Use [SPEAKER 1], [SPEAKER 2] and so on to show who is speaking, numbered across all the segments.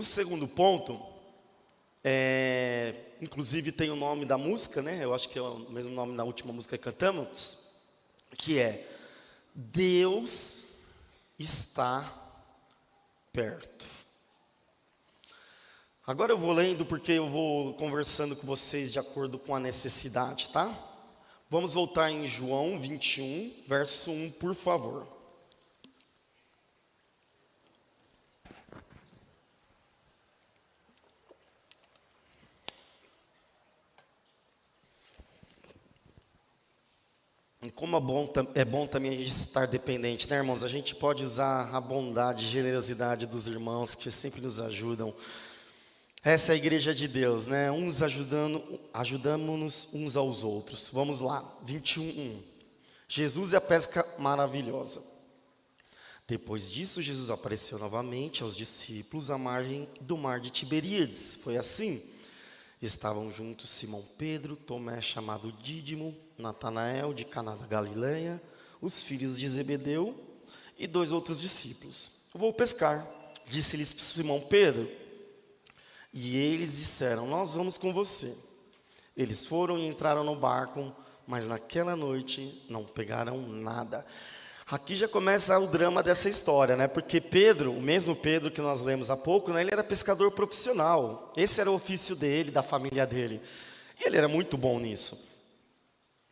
[SPEAKER 1] O segundo ponto, inclusive tem o nome da música, né? Eu acho que é o mesmo nome da última música que cantamos, que é Deus está perto. Agora eu vou lendo porque eu vou conversando com vocês de acordo com a necessidade, tá? Vamos voltar em João 21, verso 1, por favor. E como é bom também a gente estar dependente, né, irmãos? A gente pode usar a bondade e generosidade dos irmãos que sempre nos ajudam. Essa é a igreja de Deus, né? Uns ajudamos uns aos outros. Vamos lá, 21:1. Jesus e a pesca maravilhosa. Depois disso, Jesus apareceu novamente aos discípulos à margem do mar de Tiberíades. Foi assim. Estavam juntos Simão Pedro, Tomé chamado Dídimo, Natanael de Caná da Galileia, os filhos de Zebedeu e 2 outros discípulos. Vou pescar, disse-lhes Simão Pedro. E eles disseram, nós vamos com você. Eles foram e entraram no barco, mas naquela noite não pegaram nada. Aqui já começa o drama dessa história, né? Porque Pedro, o mesmo Pedro que nós lemos há pouco, né? Ele era pescador profissional. Esse era o ofício dele, da família dele. E ele era muito bom nisso.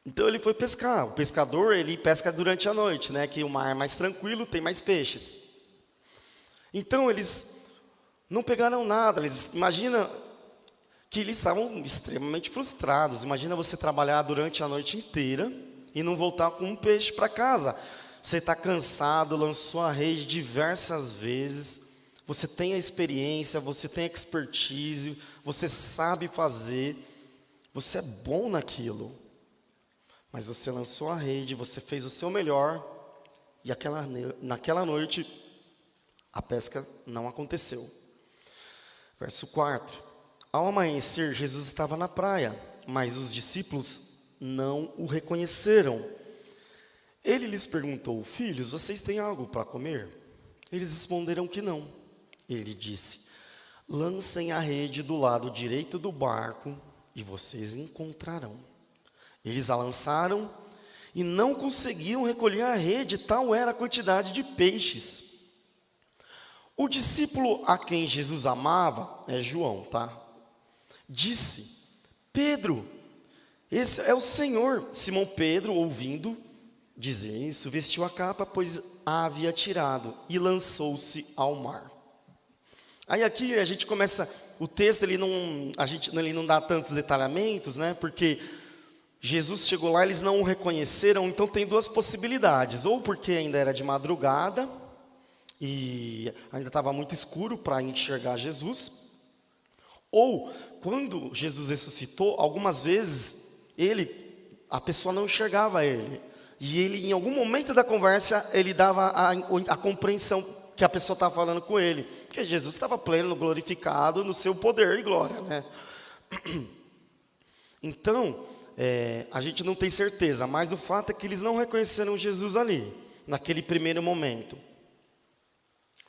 [SPEAKER 1] Então ele foi pescar. O pescador, ele pesca durante a noite, né? Que o mar é mais tranquilo, tem mais peixes. Então eles não pegaram nada. Imagina que eles estavam extremamente frustrados. Imagina você trabalhar durante a noite inteira e não voltar com um peixe para casa. Você está cansado, lançou a rede diversas vezes, você tem a experiência, você tem a expertise, você sabe fazer, você é bom naquilo. Mas você lançou a rede, você fez o seu melhor, e naquela noite a pesca não aconteceu. Verso 4. Ao amanhecer, Jesus estava na praia, mas os discípulos não o reconheceram. Ele lhes perguntou, filhos, vocês têm algo para comer? Eles responderam que não. Ele disse, lancem a rede do lado direito do barco e vocês encontrarão. Eles a lançaram e não conseguiam recolher a rede, tal era a quantidade de peixes. O discípulo a quem Jesus amava, é João, tá? Disse, Pedro, esse é o Senhor. Simão Pedro, ouvindo dizer isso, vestiu a capa, pois a havia tirado, e lançou-se ao mar. Aí aqui a gente começa, o texto ele não dá tantos detalhamentos, né? Porque Jesus chegou lá, eles não o reconheceram, então tem 2 possibilidades. Ou porque ainda era de madrugada, e ainda estava muito escuro para enxergar Jesus. Ou, quando Jesus ressuscitou, algumas vezes, a pessoa não enxergava ele. E ele, em algum momento da conversa, ele dava a compreensão que a pessoa estava falando com ele. Porque Jesus estava pleno, glorificado, no seu poder e glória, né? Então, a gente não tem certeza, mas o fato é que eles não reconheceram Jesus ali, naquele primeiro momento.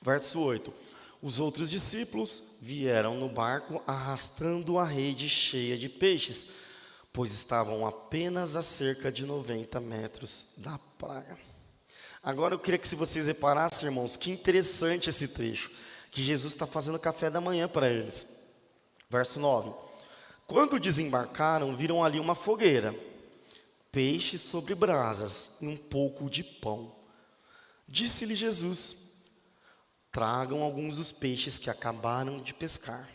[SPEAKER 1] Verso 8. Os outros discípulos vieram no barco arrastando a rede cheia de peixes, pois estavam apenas a cerca de 90 metros da praia. Agora eu queria que se vocês reparassem, irmãos, que interessante esse trecho, que Jesus está fazendo café da manhã para eles. Verso 9. Quando desembarcaram, viram ali uma fogueira, peixes sobre brasas e um pouco de pão. Disse-lhe Jesus, tragam alguns dos peixes que acabaram de pescar.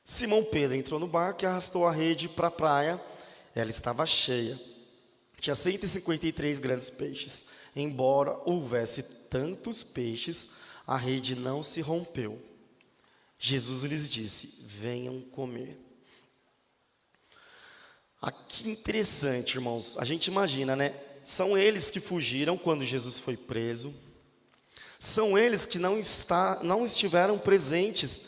[SPEAKER 1] Simão Pedro entrou no barco e arrastou a rede para a praia. Ela estava cheia. Tinha 153 grandes peixes. Embora houvesse tantos peixes, a rede não se rompeu. Jesus lhes disse, venham comer. Aqui interessante, irmãos. A gente imagina, né? São eles que fugiram quando Jesus foi preso. São eles que não estiveram presentes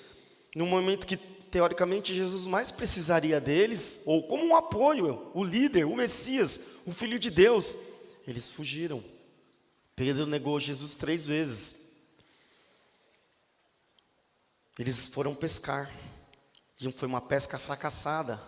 [SPEAKER 1] no momento que teoricamente Jesus mais precisaria deles, ou como um apoio, o líder, o Messias, o Filho de Deus. Eles fugiram. Pedro negou Jesus 3 vezes. Eles foram pescar, e foi uma pesca fracassada.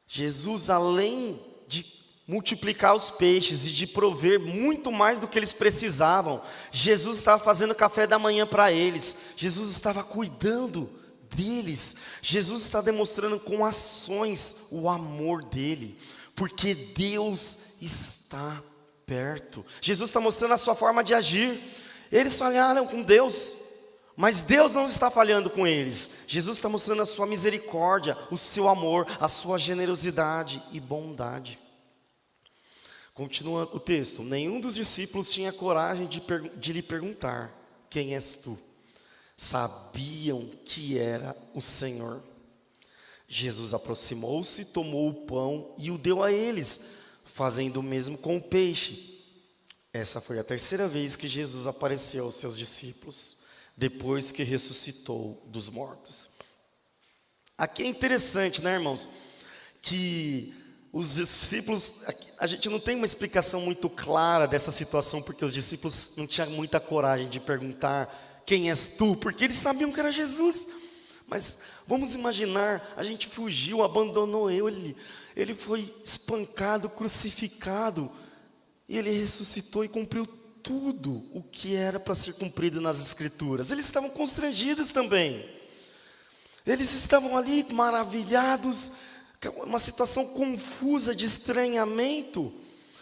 [SPEAKER 1] Jesus, além de multiplicar os peixes e de prover muito mais do que eles precisavam, Jesus estava fazendo café da manhã para eles, Jesus estava cuidando deles, Jesus está demonstrando com ações o amor dele, porque Deus está perto. Jesus está mostrando a sua forma de agir. Eles falharam com Deus, mas Deus não está falhando com eles. Jesus está mostrando a sua misericórdia, o seu amor, a sua generosidade e bondade. Continua o texto. Nenhum dos discípulos tinha coragem de lhe perguntar: quem és tu? Sabiam que era o Senhor. Jesus aproximou-se, tomou o pão e o deu a eles, fazendo o mesmo com o peixe. Essa foi a terceira vez que Jesus apareceu aos seus discípulos, depois que ressuscitou dos mortos. Aqui é interessante, né, irmãos, que os discípulos, a gente não tem uma explicação muito clara dessa situação, porque os discípulos não tinham muita coragem de perguntar: quem és tu? Porque eles sabiam que era Jesus. Mas vamos imaginar, a gente fugiu, abandonou ele foi espancado, crucificado, e ele ressuscitou e cumpriu tudo o que era para ser cumprido nas Escrituras. Eles estavam constrangidos também. Eles estavam ali maravilhados, uma situação confusa de estranhamento,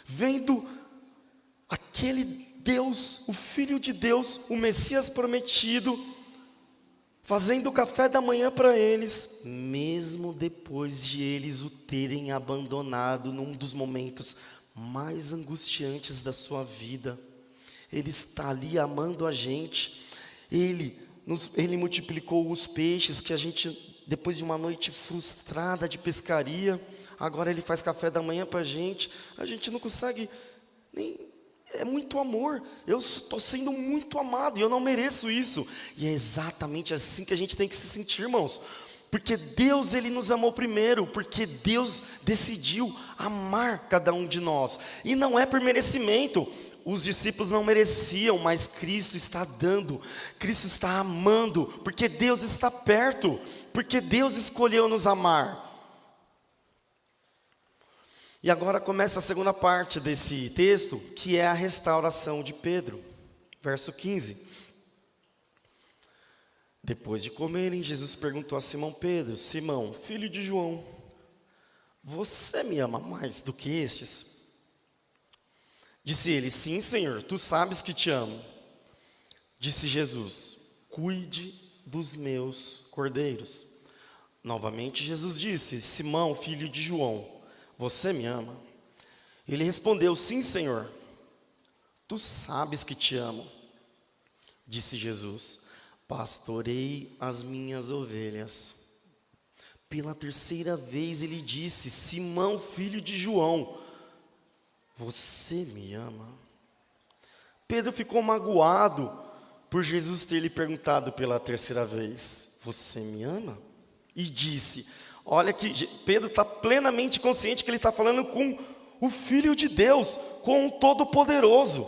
[SPEAKER 1] vendo aquele Deus, o Filho de Deus, o Messias prometido, fazendo o café da manhã para eles, mesmo depois de eles o terem abandonado num dos momentos mais angustiantes da sua vida. Ele está ali amando a gente. Ele multiplicou os peixes que a gente, depois de uma noite frustrada de pescaria, agora ele faz café da manhã para a gente não consegue nem... É muito amor, eu estou sendo muito amado e eu não mereço isso. E é exatamente assim que a gente tem que se sentir, irmãos. Porque Deus, Ele nos amou primeiro, porque Deus decidiu amar cada um de nós. E não é por merecimento. Os discípulos não mereciam, mas Cristo está dando, Cristo está amando, porque Deus está perto, porque Deus escolheu nos amar. E agora começa a segunda parte desse texto, que é a restauração de Pedro. Verso 15. Depois de comerem, Jesus perguntou a Simão Pedro: Simão, filho de João, você me ama mais do que estes? Disse ele: sim, Senhor, tu sabes que te amo. Disse Jesus: cuide dos meus cordeiros. Novamente Jesus disse: Simão, filho de João, você me ama? Ele respondeu: sim, Senhor, tu sabes que te amo. Disse Jesus: pastorei as minhas ovelhas. Pela terceira vez ele disse: Simão, filho de João, você me ama? Pedro ficou magoado por Jesus ter lhe perguntado pela terceira vez: você me ama? E disse, olha que Pedro está plenamente consciente que ele está falando com o Filho de Deus, com o Todo-Poderoso.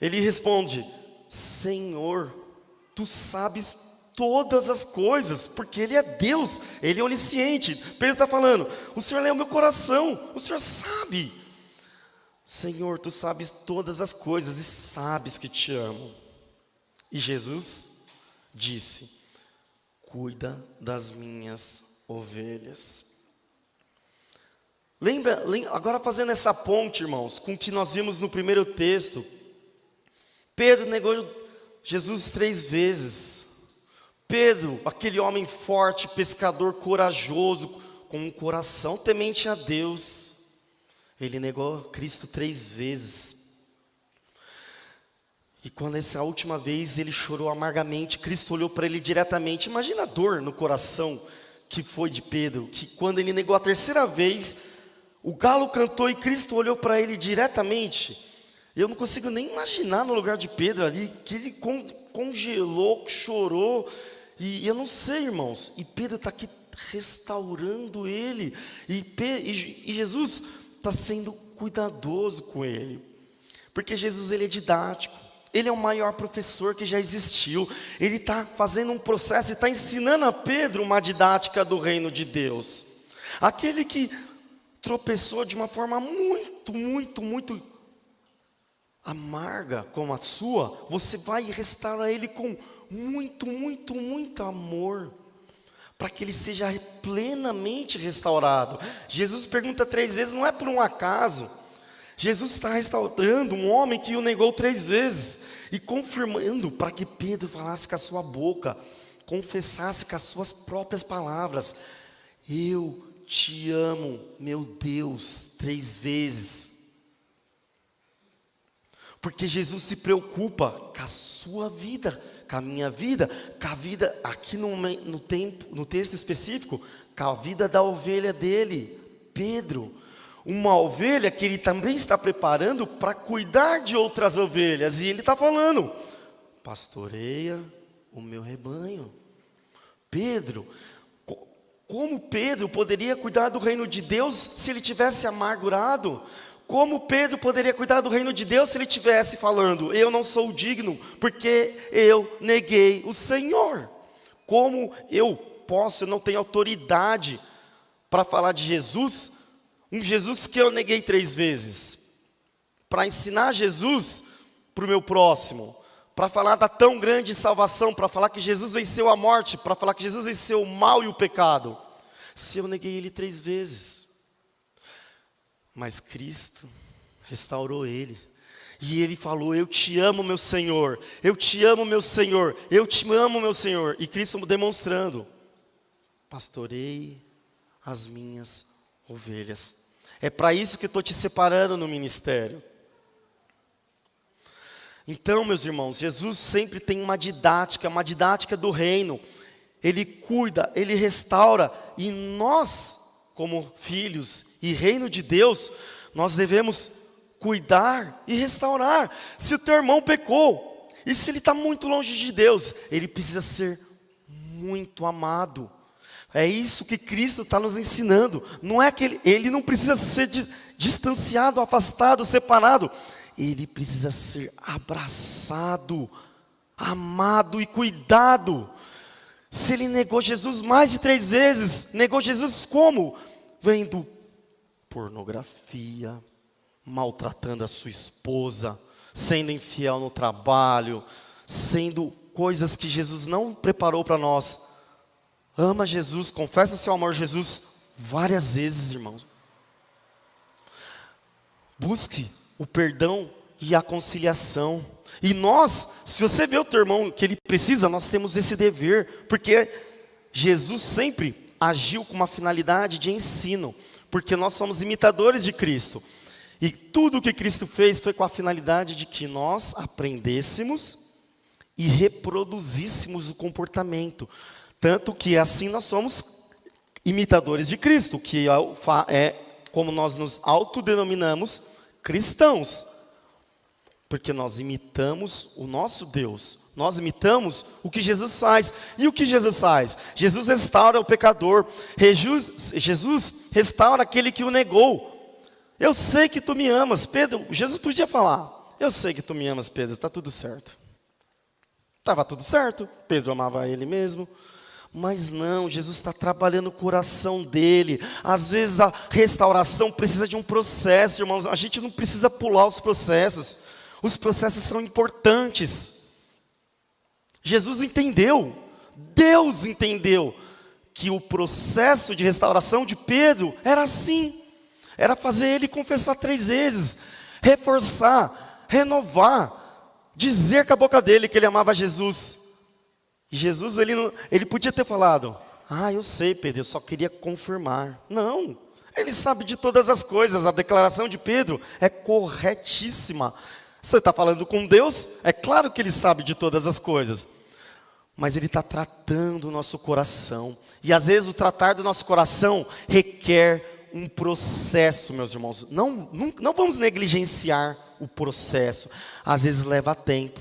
[SPEAKER 1] Ele responde: Senhor, tu sabes todas as coisas, porque Ele é Deus, Ele é onisciente. Pedro está falando: o Senhor lê o meu coração, o Senhor sabe. Senhor, tu sabes todas as coisas e sabes que te amo. E Jesus disse: cuida das minhas ovelhas. Lembra, agora fazendo essa ponte, irmãos, com o que nós vimos no primeiro texto. Pedro negou Jesus 3 vezes. Pedro, aquele homem forte, pescador corajoso, com um coração temente a Deus, ele negou Cristo 3 vezes. E quando essa última vez ele chorou amargamente, Cristo olhou para ele diretamente. Imagina a dor no coração que foi de Pedro, que quando ele negou a terceira vez, o galo cantou e Cristo olhou para ele diretamente. Eu não consigo nem imaginar no lugar de Pedro ali, que ele congelou, chorou, e eu não sei, irmãos, e Pedro está aqui restaurando ele, e Jesus está sendo cuidadoso com ele, porque Jesus ele é didático, Ele é o maior professor que já existiu. Ele está fazendo um processo e está ensinando a Pedro uma didática do reino de Deus. Aquele que tropeçou de uma forma muito amarga como a sua, você vai restaurar ele com muito amor, para que ele seja plenamente restaurado. Jesus pergunta 3 vezes, não é por um acaso. Jesus está restaurando um homem que o negou 3 vezes, e confirmando para que Pedro falasse com a sua boca, confessasse com as suas próprias palavras: eu te amo, meu Deus, 3 vezes. Porque Jesus se preocupa com a sua vida, com a minha vida, com a vida, aqui no texto específico, com a vida da ovelha dele, Pedro. Uma ovelha que ele também está preparando para cuidar de outras ovelhas. E ele está falando: pastoreia o meu rebanho. Pedro, como Pedro poderia cuidar do reino de Deus se ele tivesse amargurado? Como Pedro poderia cuidar do reino de Deus se ele estivesse falando: eu não sou digno, porque eu neguei o Senhor? Como eu não tenho autoridade para falar de Jesus, um Jesus que eu neguei 3 vezes, para ensinar Jesus para o meu próximo, para falar da tão grande salvação, para falar que Jesus venceu a morte, para falar que Jesus venceu o mal e o pecado, se eu neguei ele 3 vezes? Mas Cristo restaurou ele. E ele falou: eu te amo, meu Senhor. Eu te amo, meu Senhor. Eu te amo, meu Senhor. E Cristo demonstrando: pastorei as minhas ovelhas. É para isso que eu estou te separando no ministério. Então, meus irmãos, Jesus sempre tem uma didática do reino. Ele cuida, ele restaura. E nós, como filhos e reino de Deus, nós devemos cuidar e restaurar. Se o teu irmão pecou, e se ele está muito longe de Deus, ele precisa ser muito amado. É isso que Cristo está nos ensinando. Não é que ele não precisa ser distanciado, afastado, separado. Ele precisa ser abraçado, amado e cuidado. Se ele negou Jesus mais de 3 vezes, negou Jesus como? Vendo pornografia, maltratando a sua esposa, sendo infiel no trabalho, sendo coisas que Jesus não preparou para nós. Ama Jesus, confessa o seu amor a Jesus várias vezes, irmãos. Busque o perdão e a conciliação. E nós, se você vê o teu irmão que ele precisa, nós temos esse dever, porque Jesus sempre agiu com uma finalidade de ensino, porque nós somos imitadores de Cristo. E tudo o que Cristo fez foi com a finalidade de que nós aprendêssemos e reproduzíssemos o comportamento. Tanto que assim nós somos imitadores de Cristo, que é como nós nos autodenominamos cristãos. Porque nós imitamos o nosso Deus. Nós imitamos o que Jesus faz. E o que Jesus faz? Jesus restaura o pecador. Jesus restaura aquele que o negou. Eu sei que tu me amas, Pedro. Jesus podia falar: eu sei que tu me amas, Pedro, está tudo certo. Estava tudo certo, Pedro amava ele mesmo. Mas não, Jesus está trabalhando o coração dele. Às vezes a restauração precisa de um processo, irmãos. A gente não precisa pular os processos. Os processos são importantes. Jesus entendeu, Deus entendeu, que o processo de restauração de Pedro era assim. Era fazer ele confessar 3 vezes, reforçar, renovar, dizer com a boca dele que ele amava Jesus. E Jesus, ele podia ter falado: eu sei, Pedro, eu só queria confirmar. Não, ele sabe de todas as coisas. A declaração de Pedro é corretíssima. Você está falando com Deus, é claro que ele sabe de todas as coisas. Mas ele está tratando o nosso coração. E às vezes o tratar do nosso coração requer um processo, meus irmãos. Não vamos negligenciar o processo. Às vezes leva tempo.